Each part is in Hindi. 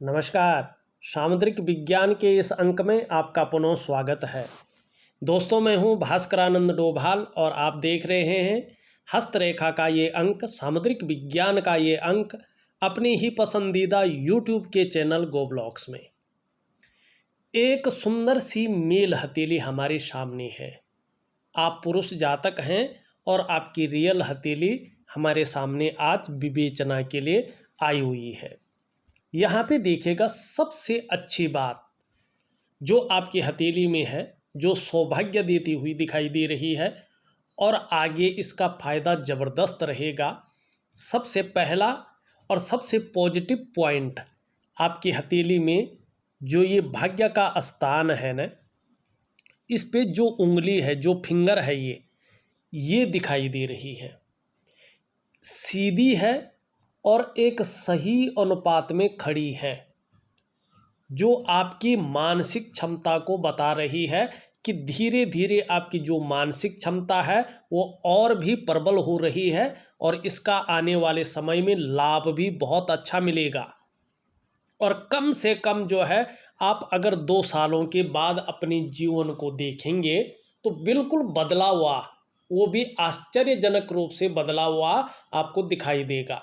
नमस्कार। सामुद्रिक विज्ञान के इस अंक में आपका पुनः स्वागत है। दोस्तों, मैं हूं भास्करानंद डोभाल और आप देख रहे हैं हस्तरेखा का ये अंक, सामुद्रिक विज्ञान का ये अंक अपनी ही पसंदीदा यूट्यूब के चैनल गो ब्लॉग्स में। एक सुंदर सी मेल हथेली हमारे सामने है। आप पुरुष जातक हैं और आपकी रियल हथेली हमारे सामने आज विवेचना के लिए आई हुई है। यहाँ पे देखिएगा, सबसे अच्छी बात जो आपकी हथेली में है, जो सौभाग्य देती हुई दिखाई दे रही है और आगे इसका फायदा ज़बरदस्त रहेगा। सबसे पहला और सबसे पॉजिटिव पॉइंट आपकी हथेली में जो ये भाग्य का स्थान है ना, इस पे जो उंगली है, जो फिंगर है, ये दिखाई दे रही है, सीधी है और एक सही अनुपात में खड़ी है, जो आपकी मानसिक क्षमता को बता रही है कि धीरे धीरे आपकी जो मानसिक क्षमता है वो और भी प्रबल हो रही है और इसका आने वाले समय में लाभ भी बहुत अच्छा मिलेगा। और कम से कम जो है, आप अगर 2 सालों के बाद अपने जीवन को देखेंगे तो बिल्कुल बदला हुआ, वो भी आश्चर्यजनक रूप से बदला हुआ आपको दिखाई देगा।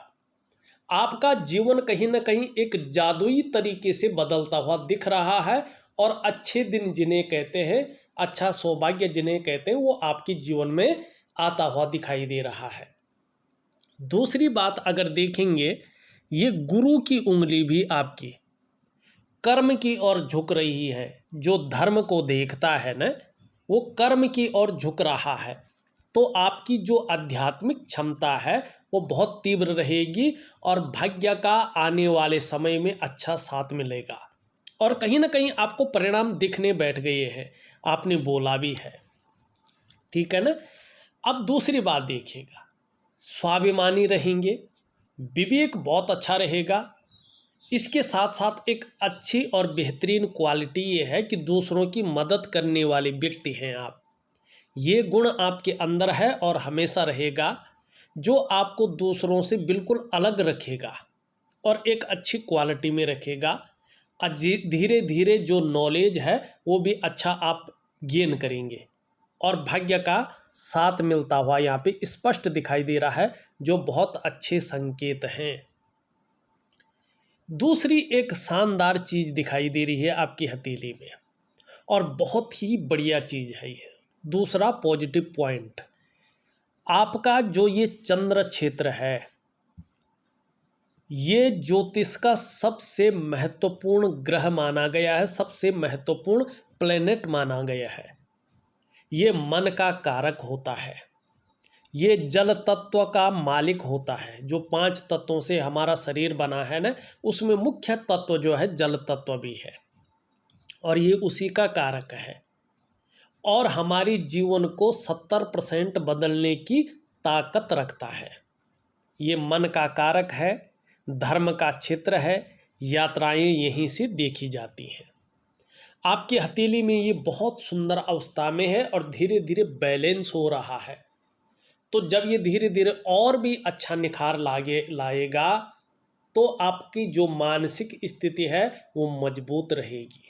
आपका जीवन कहीं ना कहीं एक जादुई तरीके से बदलता हुआ दिख रहा है और अच्छे दिन जिन्हें कहते हैं, अच्छा सौभाग्य जिन्हें कहते हैं, वो आपके जीवन में आता हुआ दिखाई दे रहा है। दूसरी बात अगर देखेंगे, ये गुरु की उंगली भी आपकी कर्म की ओर झुक रही है। जो धर्म को देखता है ना, वो कर्म की ओर झुक रहा है। तो आपकी जो आध्यात्मिक क्षमता है वो बहुत तीव्र रहेगी और भाग्य का आने वाले समय में अच्छा साथ मिलेगा। और कहीं ना कहीं आपको परिणाम दिखने बैठ गए हैं, आपने बोला भी है, ठीक है ना। अब दूसरी बात देखिएगा, स्वाभिमानी रहेंगे, विवेक बहुत अच्छा रहेगा। इसके साथ साथ एक अच्छी और बेहतरीन क्वालिटी ये है कि दूसरों की मदद करने वाले व्यक्ति हैं आप। ये गुण आपके अंदर है और हमेशा रहेगा, जो आपको दूसरों से बिल्कुल अलग रखेगा और एक अच्छी क्वालिटी में रखेगा। धीरे धीरे जो नॉलेज है वो भी अच्छा आप गेन करेंगे और भाग्य का साथ मिलता हुआ यहाँ पे स्पष्ट दिखाई दे रहा है, जो बहुत अच्छे संकेत हैं। दूसरी एक शानदार चीज़ दिखाई दे रही है आपकी हथेली में और बहुत ही बढ़िया चीज़ है ये। दूसरा पॉजिटिव पॉइंट, आपका जो ये चंद्र क्षेत्र है, ये ज्योतिष का सबसे महत्वपूर्ण ग्रह माना गया है, सबसे महत्वपूर्ण प्लेनेट माना गया है। ये मन का कारक होता है, ये जल तत्व का मालिक होता है। जो 5 तत्वों से हमारा शरीर बना है ना, उसमें मुख्य तत्व जो है जल तत्व भी है और ये उसी का कारक है और हमारी जीवन को 70% बदलने की ताकत रखता है। ये मन का कारक है, धर्म का क्षेत्र है, यात्राएं यहीं से देखी जाती हैं। आपकी हथेली में ये बहुत सुंदर अवस्था में है और धीरे धीरे बैलेंस हो रहा है। तो जब ये धीरे धीरे और भी अच्छा निखार लाएगा तो आपकी जो मानसिक स्थिति है वो मजबूत रहेगी।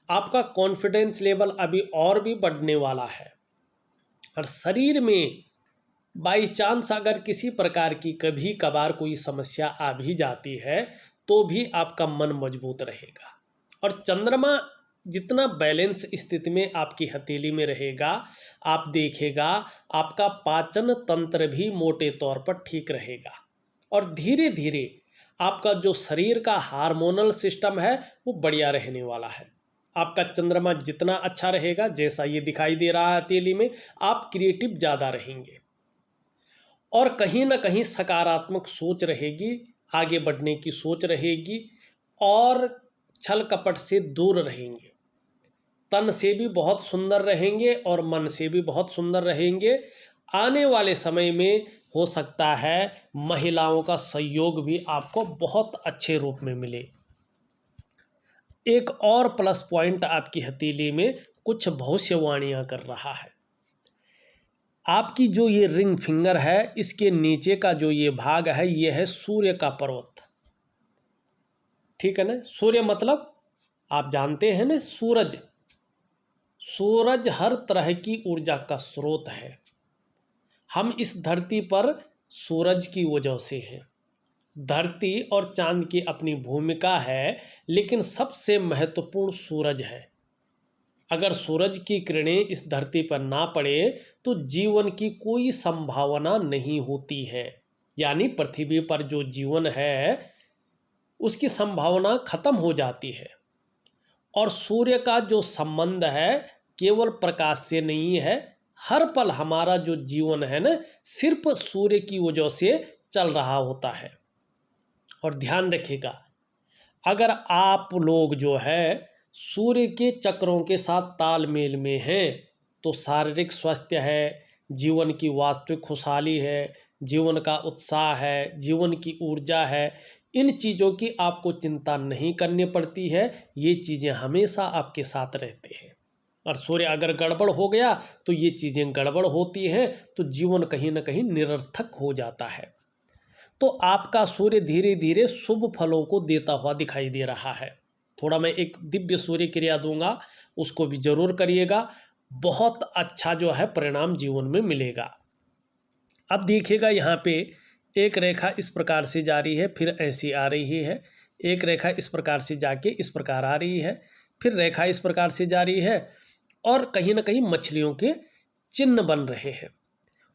आपका कॉन्फिडेंस लेवल अभी और भी बढ़ने वाला है और शरीर में बाई चांस अगर किसी प्रकार की कभी कभार कोई समस्या आ भी जाती है तो भी आपका मन मजबूत रहेगा। और चंद्रमा जितना बैलेंस स्थिति में आपकी हथेली में रहेगा, आप देखेगा आपका पाचन तंत्र भी मोटे तौर पर ठीक रहेगा और धीरे धीरे आपका जो शरीर का हार्मोनल सिस्टम है वो बढ़िया रहने वाला है। आपका चंद्रमा जितना अच्छा रहेगा, जैसा ये दिखाई दे रहा है हथेली में, आप क्रिएटिव ज़्यादा रहेंगे और कहीं ना कहीं सकारात्मक सोच रहेगी, आगे बढ़ने की सोच रहेगी और छल कपट से दूर रहेंगे। तन से भी बहुत सुंदर रहेंगे और मन से भी बहुत सुंदर रहेंगे। आने वाले समय में हो सकता है महिलाओं का सहयोग भी आपको बहुत अच्छे रूप में मिले। एक और प्लस पॉइंट आपकी हथेली में कुछ भविष्यवाणियां कर रहा है। आपकी जो ये रिंग फिंगर है, इसके नीचे का जो ये भाग है, ये है सूर्य का पर्वत। ठीक है ना। सूर्य मतलब आप जानते हैं ना, सूरज। सूरज हर तरह की ऊर्जा का स्रोत है। हम इस धरती पर सूरज की वजह से हैं। धरती और चांद की अपनी भूमिका है, लेकिन सबसे महत्वपूर्ण सूरज है। अगर सूरज की किरणें इस धरती पर ना पड़े तो जीवन की कोई संभावना नहीं होती है। यानी पृथ्वी पर जो जीवन है उसकी संभावना खत्म हो जाती है। और सूर्य का जो संबंध है केवल प्रकाश से नहीं है। हर पल हमारा जो जीवन है ना, सिर्फ सूर्य की वजह से चल रहा होता है। और ध्यान रखिएगा, अगर आप लोग जो है सूर्य के चक्रों के साथ तालमेल में हैं तो शारीरिक स्वास्थ्य है, जीवन की वास्तविक खुशहाली है, जीवन का उत्साह है, जीवन की ऊर्जा है। इन चीज़ों की आपको चिंता नहीं करनी पड़ती है। ये चीज़ें हमेशा आपके साथ रहते हैं। और सूर्य अगर गड़बड़ हो गया तो ये चीज़ें गड़बड़ होती हैं, तो जीवन कहीं ना कहीं निरर्थक हो जाता है। तो आपका सूर्य धीरे धीरे शुभ फलों को देता हुआ दिखाई दे रहा है। थोड़ा मैं एक दिव्य सूर्य क्रिया दूंगा, उसको भी जरूर करिएगा। बहुत अच्छा जो है परिणाम जीवन में मिलेगा। अब देखिएगा, यहाँ पे एक रेखा इस प्रकार से जा रही है, फिर ऐसी आ रही है। एक रेखा इस प्रकार से जाके इस प्रकार आ रही है, फिर रेखा इस प्रकार से जा रही है, और कहीं ना कहीं मछलियों के चिन्ह बन रहे हैं।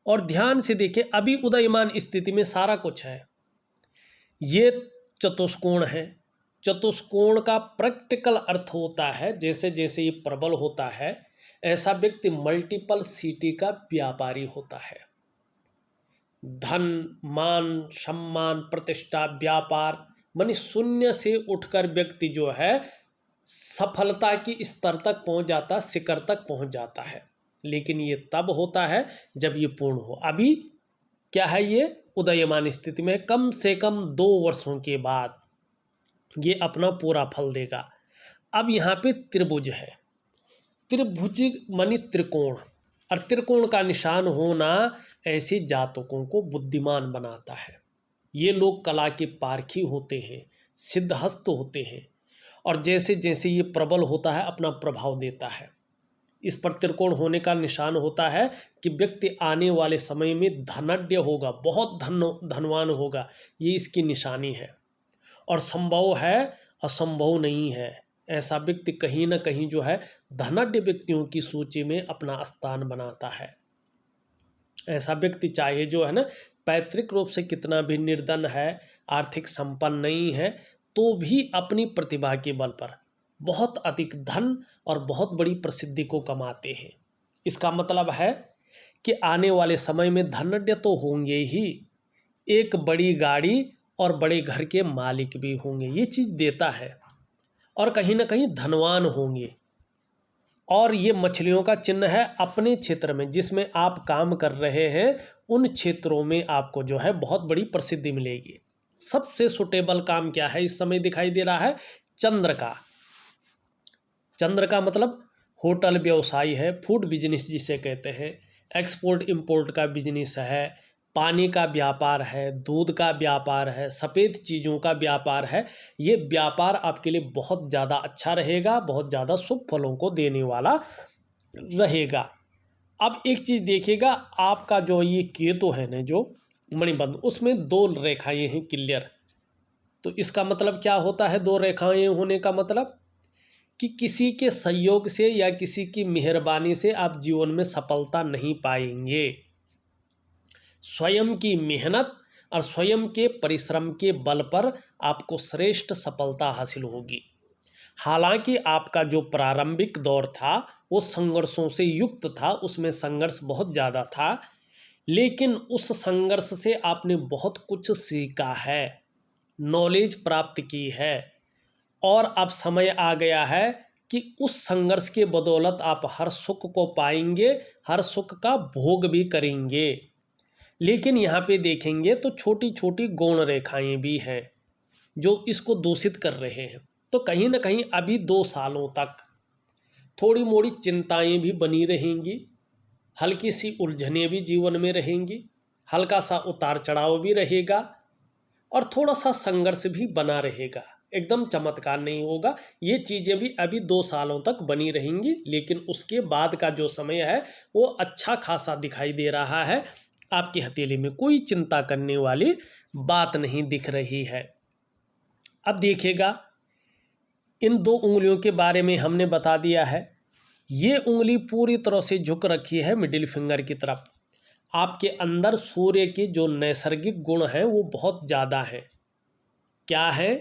और ध्यान से देखिए, अभी उदयमान स्थिति में सारा कुछ है। ये चतुष्कोण है। चतुष्कोण का प्रैक्टिकल अर्थ होता है, जैसे जैसे ये प्रबल होता है ऐसा व्यक्ति मल्टीपल सिटी का व्यापारी होता है। धन, मान, सम्मान, प्रतिष्ठा, व्यापार, मानी शून्य से उठकर व्यक्ति जो है सफलता की स्तर तक पहुंच जाता, शिखर तक पहुंच जाता है। लेकिन ये तब होता है जब ये पूर्ण हो। अभी क्या है, ये उदयमान स्थिति में कम से कम 2 वर्षों के बाद ये अपना पूरा फल देगा। अब यहाँ पे त्रिभुज है। त्रिभुज मानी त्रिकोण, और त्रिकोण का निशान होना ऐसे जातकों को बुद्धिमान बनाता है। ये लोग कला के पारखी होते हैं, सिद्धहस्त होते हैं, और जैसे जैसे ये प्रबल होता है अपना प्रभाव देता है। इस पर त्रिकोण होने का निशान होता है कि व्यक्ति आने वाले समय में धनाढ्य होगा, बहुत धनवान होगा, ये इसकी निशानी है। और संभव है, असंभव नहीं है। ऐसा व्यक्ति कहीं ना कहीं जो है धनाढ्य व्यक्तियों की सूची में अपना स्थान बनाता है। ऐसा व्यक्ति चाहे जो है ना पैतृक रूप से कितना भी निर्धन है, आर्थिक संपन्न नहीं है, तो भी अपनी प्रतिभा के बल पर बहुत अधिक धन और बहुत बड़ी प्रसिद्धि को कमाते हैं। इसका मतलब है कि आने वाले समय में धनाढ्य तो होंगे ही, एक बड़ी गाड़ी और बड़े घर के मालिक भी होंगे, ये चीज़ देता है। और कहीं ना कहीं धनवान होंगे। और ये मछलियों का चिन्ह है। अपने क्षेत्र में जिसमें आप काम कर रहे हैं उन क्षेत्रों में आपको जो है बहुत बड़ी प्रसिद्धि मिलेगी। सबसे सुटेबल काम क्या है इस समय दिखाई दे रहा है, चंद्र का। चंद्र का मतलब होटल व्यवसाय है, फूड बिजनेस जिसे कहते हैं, एक्सपोर्ट इंपोर्ट का बिजनेस है, पानी का व्यापार है, दूध का व्यापार है, सफ़ेद चीज़ों का व्यापार है। ये व्यापार आपके लिए बहुत ज़्यादा अच्छा रहेगा, बहुत ज़्यादा शुभ फलों को देने वाला रहेगा। अब एक चीज़ देखिएगा, आपका जो ये केतु है ना, जो मणिबंध, उसमें 2 रेखाएं हैं क्लियर। तो इसका मतलब क्या होता है 2 रेखाएं होने का मतलब कि किसी के सहयोग से या किसी की मेहरबानी से आप जीवन में सफलता नहीं पाएंगे। स्वयं की मेहनत और स्वयं के परिश्रम के बल पर आपको श्रेष्ठ सफलता हासिल होगी। हालांकि आपका जो प्रारंभिक दौर था वो संघर्षों से युक्त था, उसमें संघर्ष बहुत ज़्यादा था, लेकिन उस संघर्ष से आपने बहुत कुछ सीखा है, नॉलेज प्राप्त की है। और अब समय आ गया है कि उस संघर्ष के बदौलत आप हर सुख को पाएंगे, हर सुख का भोग भी करेंगे। लेकिन यहाँ पे देखेंगे तो छोटी छोटी गौण रेखाएं भी हैं जो इसको दूषित कर रहे हैं। तो कहीं ना कहीं अभी 2 सालों तक थोड़ी मोड़ी चिंताएं भी बनी रहेंगी, हल्की सी उलझनें भी जीवन में रहेंगी, हल्का सा उतार चढ़ाव भी रहेगा, और थोड़ा सा संघर्ष भी बना रहेगा। एकदम चमत्कार नहीं होगा। ये चीज़ें भी अभी 2 सालों तक बनी रहेंगी, लेकिन उसके बाद का जो समय है वो अच्छा खासा दिखाई दे रहा है। आपकी हथेली में कोई चिंता करने वाली बात नहीं दिख रही है। अब देखिएगा, इन 2 उंगलियों के बारे में हमने बता दिया है। ये उंगली पूरी तरह से झुक रखी है मिडिल फिंगर की तरफ। आपके अंदर सूर्य के जो नैसर्गिक गुण हैं वो बहुत ज़्यादा हैं। क्या है?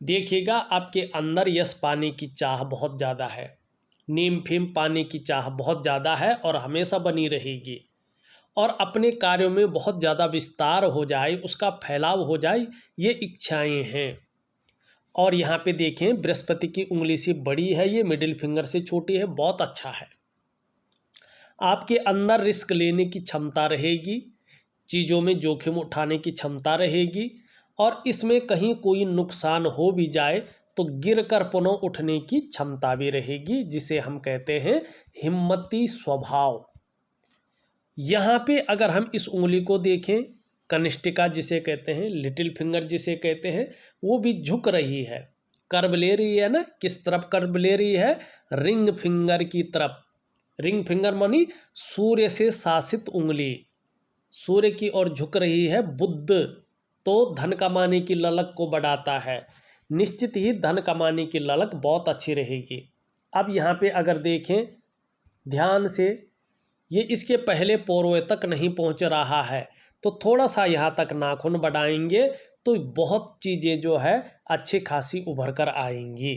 देखिएगा, आपके अंदर यश पाने की चाह बहुत ज़्यादा है, नीम फेम पाने की चाह बहुत ज़्यादा है और हमेशा बनी रहेगी। और अपने कार्यों में बहुत ज़्यादा विस्तार हो जाए, उसका फैलाव हो जाए, ये इच्छाएं हैं। और यहाँ पे देखें, बृहस्पति की उंगली से बड़ी है, ये मिडिल फिंगर से छोटी है, बहुत अच्छा है। आपके अंदर रिस्क लेने की क्षमता रहेगी, चीज़ों में जोखिम उठाने की क्षमता रहेगी, और इसमें कहीं कोई नुकसान हो भी जाए तो गिर कर पुनः उठने की क्षमता भी रहेगी, जिसे हम कहते हैं हिम्मती स्वभाव। यहाँ पे अगर हम इस उंगली को देखें, कनिष्ठिका जिसे कहते हैं, लिटिल फिंगर जिसे कहते हैं, वो भी झुक रही है, कर्व ले रही है ना। किस तरफ कर्व ले रही है? रिंग फिंगर की तरफ। रिंग फिंगर मानी सूर्य से शासित उंगली, सूर्य की ओर झुक रही है। बुध तो धन कमाने की ललक को बढ़ाता है, निश्चित ही धन कमाने की ललक बहुत अच्छी रहेगी। अब यहाँ पे अगर देखें ध्यान से, ये इसके पहले पोरों तक नहीं पहुँच रहा है, तो थोड़ा सा यहाँ तक नाखून बढ़ाएंगे तो बहुत चीज़ें जो है अच्छी खासी उभर कर आएंगी।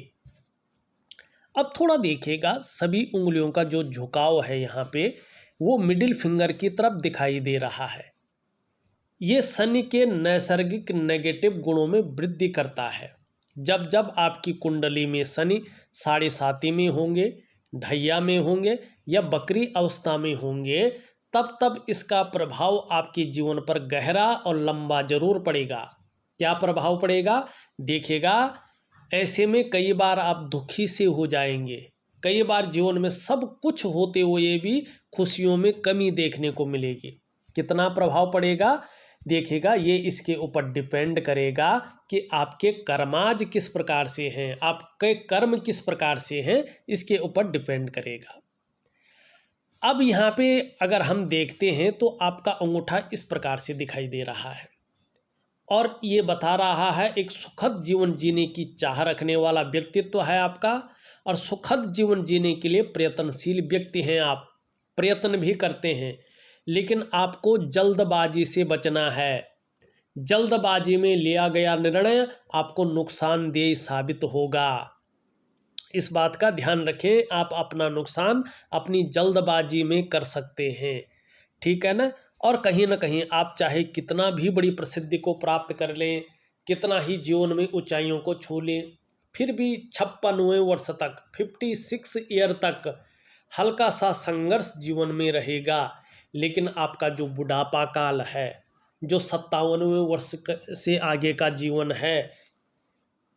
अब थोड़ा देखिएगा, सभी उंगलियों का जो झुकाव है यहाँ पे वो मिडिल फिंगर की तरफ दिखाई दे रहा है। ये शनि के नैसर्गिक नेगेटिव गुणों में वृद्धि करता है। जब जब आपकी कुंडली में शनि 7.5 में होंगे, ढैया में होंगे या बकरी अवस्था में होंगे, तब तब इसका प्रभाव आपके जीवन पर गहरा और लंबा जरूर पड़ेगा। क्या प्रभाव पड़ेगा? देखिएगा, ऐसे में कई बार आप दुखी से हो जाएंगे, कई बार जीवन में सब कुछ होते हुए भी खुशियों में कमी देखने को मिलेगी। कितना प्रभाव पड़ेगा? देखिएगा, ये इसके ऊपर डिपेंड करेगा कि आपके कर्माज किस प्रकार से हैं, आपके कर्म किस प्रकार से हैं, इसके ऊपर डिपेंड करेगा। अब यहाँ पे अगर हम देखते हैं तो आपका अंगूठा इस प्रकार से दिखाई दे रहा है और ये बता रहा है एक सुखद जीवन जीने की चाह रखने वाला व्यक्तित्व है आपका, और सुखद जीवन जीने के लिए प्रयत्नशील व्यक्ति हैं आप, प्रयत्न भी करते हैं, लेकिन आपको जल्दबाजी से बचना है। जल्दबाजी में लिया गया निर्णय आपको नुकसानदेह साबित होगा, इस बात का ध्यान रखें। आप अपना नुकसान अपनी जल्दबाजी में कर सकते हैं, ठीक है ना। और कहीं ना कहीं आप चाहे कितना भी बड़ी प्रसिद्धि को प्राप्त कर लें, कितना ही जीवन में ऊंचाइयों को छू लें, फिर भी 56वें वर्ष तक, 56 ईयर तक हल्का सा संघर्ष जीवन में रहेगा। लेकिन आपका जो बुढ़ापा काल है, जो 57वें वर्ष से आगे का जीवन है,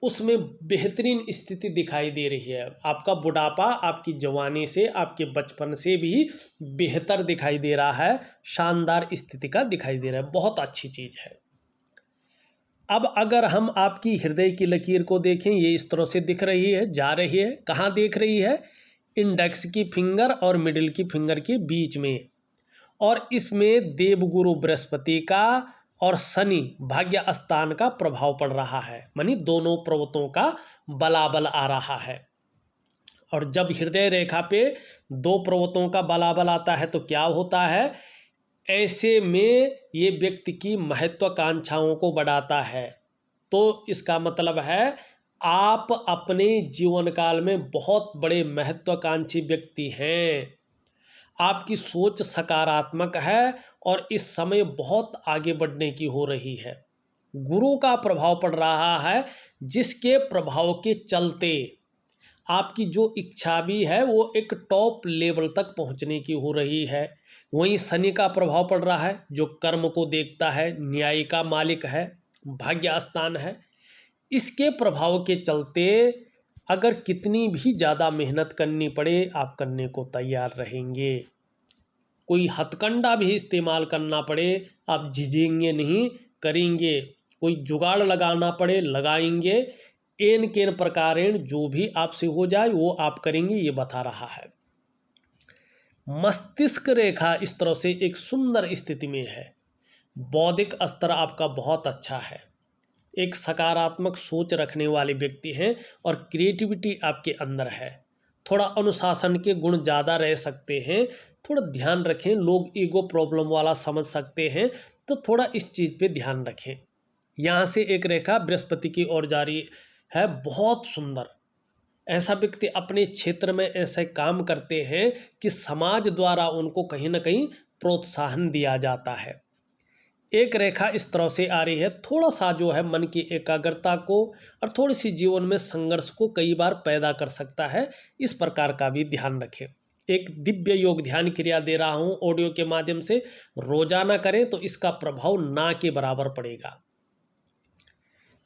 उसमें बेहतरीन स्थिति दिखाई दे रही है। आपका बुढ़ापा आपकी जवानी से, आपके बचपन से भी बेहतर दिखाई दे रहा है, शानदार स्थिति का दिखाई दे रहा है, बहुत अच्छी चीज़ है। अब अगर हम आपकी हृदय की लकीर को देखें, ये इस तरह से दिख रही है, जा रही है, कहाँ देख रही है? इंडेक्स की फिंगर और मिडिल की फिंगर के बीच में, और इसमें देवगुरु बृहस्पति का और शनि भाग्य स्थान का प्रभाव पड़ रहा है, मानी दोनों पर्वतों का बलाबल आ रहा है। और जब हृदय रेखा पे 2 पर्वतों का बलाबल आता है तो क्या होता है? ऐसे में ये व्यक्ति की महत्वाकांक्षाओं को बढ़ाता है। तो इसका मतलब है आप अपने जीवन काल में बहुत बड़े महत्वाकांक्षी व्यक्ति हैं, आपकी सोच सकारात्मक है और इस समय बहुत आगे बढ़ने की हो रही है। गुरु का प्रभाव पड़ रहा है, जिसके प्रभाव के चलते आपकी जो इच्छा भी है वो एक टॉप लेवल तक पहुंचने की हो रही है। वहीं शनि का प्रभाव पड़ रहा है, जो कर्म को देखता है, न्याय का मालिक है, भाग्य स्थान है। इसके प्रभाव के चलते अगर कितनी भी ज़्यादा मेहनत करनी पड़े, आप करने को तैयार रहेंगे। कोई हथकंडा भी इस्तेमाल करना पड़े, आप झिझेंगे नहीं, करेंगे। कोई जुगाड़ लगाना पड़े, लगाएंगे। एन केन प्रकारेण जो भी आपसे हो जाए वो आप करेंगे, ये बता रहा है। मस्तिष्क रेखा इस तरह से एक सुंदर स्थिति में है। बौद्धिक स्तर आपका बहुत अच्छा है। एक सकारात्मक सोच रखने वाले व्यक्ति हैं और क्रिएटिविटी आपके अंदर है। थोड़ा अनुशासन के गुण ज़्यादा रह सकते हैं, थोड़ा ध्यान रखें। लोग ईगो प्रॉब्लम वाला समझ सकते हैं, तो थोड़ा इस चीज़ पे ध्यान रखें। यहाँ से एक रेखा बृहस्पति की ओर जा रही है, बहुत सुंदर। ऐसा व्यक्ति अपने क्षेत्र में ऐसे काम करते हैं कि समाज द्वारा उनको कहीं ना कहीं प्रोत्साहन दिया जाता है। एक रेखा इस तरह से आ रही है, थोड़ा सा जो है मन की एकाग्रता को और थोड़ी सी जीवन में संघर्ष को कई बार पैदा कर सकता है, इस प्रकार का भी ध्यान रखें। एक दिव्य योग ध्यान क्रिया दे रहा हूँ ऑडियो के माध्यम से, रोजाना करें तो इसका प्रभाव ना के बराबर पड़ेगा।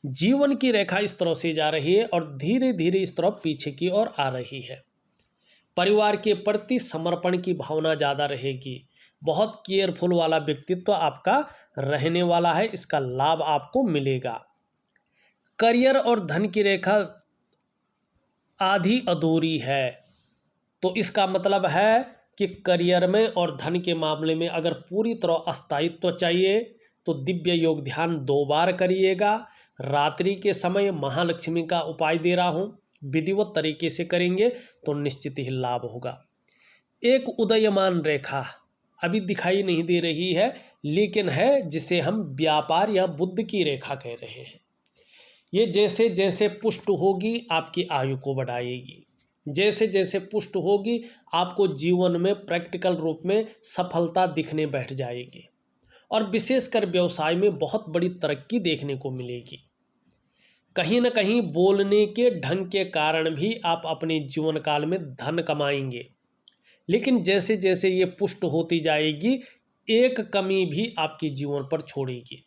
जीवन की रेखा इस तरह से जा रही है और धीरे धीरे इस तरफ पीछे की ओर आ रही है। परिवार के प्रति समर्पण की भावना ज़्यादा रहेगी। बहुत केयरफुल वाला व्यक्तित्व आपका रहने वाला है, इसका लाभ आपको मिलेगा। करियर और धन की रेखा आधी अधूरी है, तो इसका मतलब है कि करियर में और धन के मामले में अगर पूरी तरह स्थायित्व चाहिए तो दिव्य योग ध्यान 2 बार करिएगा। रात्रि के समय महालक्ष्मी का उपाय दे रहा हूँ, विधिवत तरीके से करेंगे तो निश्चित ही लाभ होगा। एक उदयमान रेखा अभी दिखाई नहीं दे रही है, लेकिन है जिसे हम व्यापार या बुद्ध की रेखा कह रहे हैं। ये जैसे जैसे पुष्ट होगी आपकी आयु को बढ़ाएगी, जैसे जैसे पुष्ट होगी आपको जीवन में प्रैक्टिकल रूप में सफलता दिखने बैठ जाएगी और विशेषकर व्यवसाय में बहुत बड़ी तरक्की देखने को मिलेगी। कहीं न कहीं बोलने के ढंग के कारण भी आप अपने जीवन काल में धन कमाएंगे, लेकिन जैसे जैसे ये पुष्ट होती जाएगी एक कमी भी आपके जीवन पर छोड़ेगी।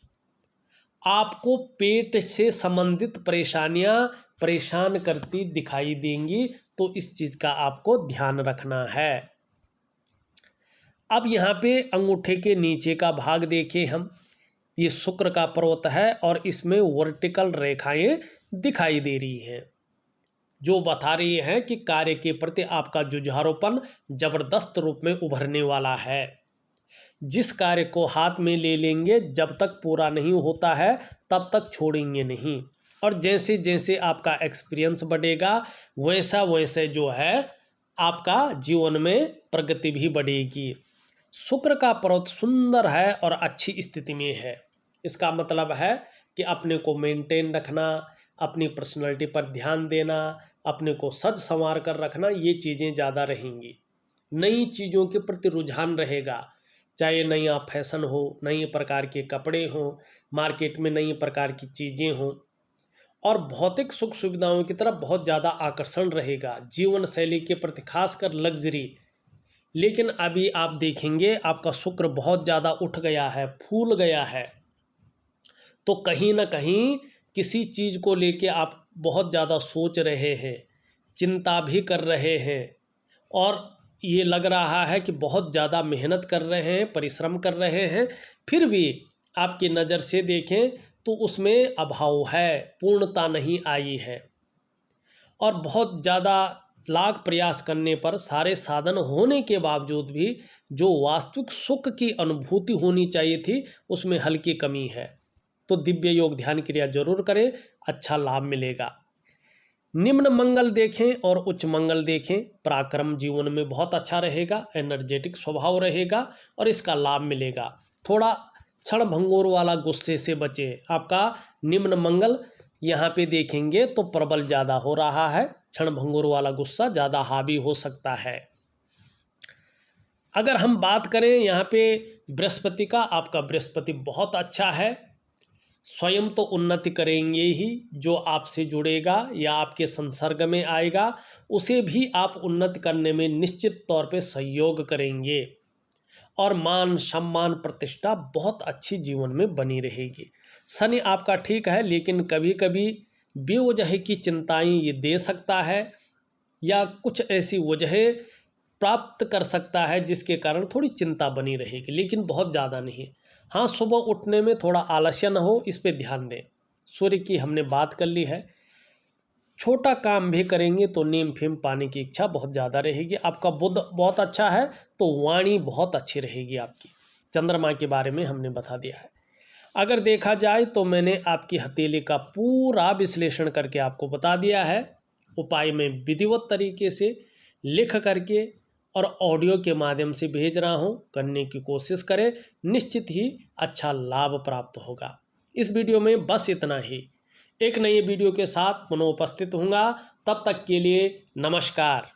आपको पेट से संबंधित परेशानियां परेशान करती दिखाई देंगी, तो इस चीज़ का आपको ध्यान रखना है। अब यहाँ पे अंगूठे के नीचे का भाग देखें हम, ये शुक्र का पर्वत है और इसमें वर्टिकल रेखाएं दिखाई दे रही हैं, जो बता रही हैं कि कार्य के प्रति आपका जुझारूपन जबरदस्त रूप में उभरने वाला है। जिस कार्य को हाथ में ले लेंगे जब तक पूरा नहीं होता है तब तक छोड़ेंगे नहीं, और जैसे जैसे आपका एक्सपीरियंस बढ़ेगा वैसा वैसे जो है आपका जीवन में प्रगति भी बढ़ेगी। शुक्र का पर्वत सुंदर है और अच्छी स्थिति में है। इसका मतलब है कि अपने को मेंटेन रखना, अपनी पर्सनालिटी पर ध्यान देना, अपने को सज संवार कर रखना, ये चीज़ें ज़्यादा रहेंगी। नई चीज़ों के प्रति रुझान रहेगा, चाहे नया फैशन हो, नई प्रकार के कपड़े हों, मार्केट में नई प्रकार की चीज़ें हों, और भौतिक सुख सुविधाओं की तरफ बहुत ज़्यादा आकर्षण रहेगा, जीवन शैली के प्रति खासकर लग्जरी। लेकिन अभी आप देखेंगे आपका शुक्र बहुत ज़्यादा उठ गया है, फूल गया है, तो कहीं ना कहीं किसी चीज़ को लेके आप बहुत ज़्यादा सोच रहे हैं, चिंता भी कर रहे हैं, और ये लग रहा है कि बहुत ज़्यादा मेहनत कर रहे हैं, परिश्रम कर रहे हैं, फिर भी आपकी नज़र से देखें तो उसमें अभाव है, पूर्णता नहीं आई है। और बहुत ज़्यादा लाख प्रयास करने पर, सारे साधन होने के बावजूद भी जो वास्तविक सुख की अनुभूति होनी चाहिए थी उसमें हल्की कमी है। तो दिव्य योग ध्यान क्रिया जरूर करें, अच्छा लाभ मिलेगा। निम्न मंगल देखें और उच्च मंगल देखें, पराक्रम जीवन में बहुत अच्छा रहेगा, एनर्जेटिक स्वभाव रहेगा और इसका लाभ मिलेगा। थोड़ा क्षण भंगुर वाला गुस्से से बचे। आपका निम्न मंगल यहाँ पे देखेंगे तो प्रबल ज़्यादा हो रहा है, क्षण भंगुर वाला गुस्सा ज़्यादा हावी हो सकता है। अगर हम बात करें यहाँ पे बृहस्पति का, आपका बृहस्पति बहुत अच्छा है। स्वयं तो उन्नति करेंगे ही, जो आपसे जुड़ेगा या आपके संसर्ग में आएगा उसे भी आप उन्नति करने में निश्चित तौर पे सहयोग करेंगे, और मान सम्मान प्रतिष्ठा बहुत अच्छी जीवन में बनी रहेगी। शनि आपका ठीक है, लेकिन कभी कभी बेवजह की चिंताएं ये दे सकता है, या कुछ ऐसी वजह प्राप्त कर सकता है जिसके कारण थोड़ी चिंता बनी रहेगी, लेकिन बहुत ज़्यादा नहीं। हाँ, सुबह उठने में थोड़ा आलस्य न हो, इस पे ध्यान दें। सूर्य की हमने बात कर ली है। छोटा काम भी करेंगे तो नेम फेम पाने की इच्छा बहुत ज़्यादा रहेगी। आपका बुध बहुत अच्छा है तो वाणी बहुत अच्छी रहेगी आपकी। चंद्रमा के बारे में हमने बता दिया है। अगर देखा जाए तो मैंने आपकी हथेली का पूरा विश्लेषण करके आपको बता दिया है। उपाय में विधिवत तरीके से लिख करके और ऑडियो के माध्यम से भेज रहा हूँ, करने की कोशिश करें, निश्चित ही अच्छा लाभ प्राप्त होगा। इस वीडियो में बस इतना ही। एक नई वीडियो के साथ पुनः उपस्थित होऊंगा। तब तक के लिए नमस्कार।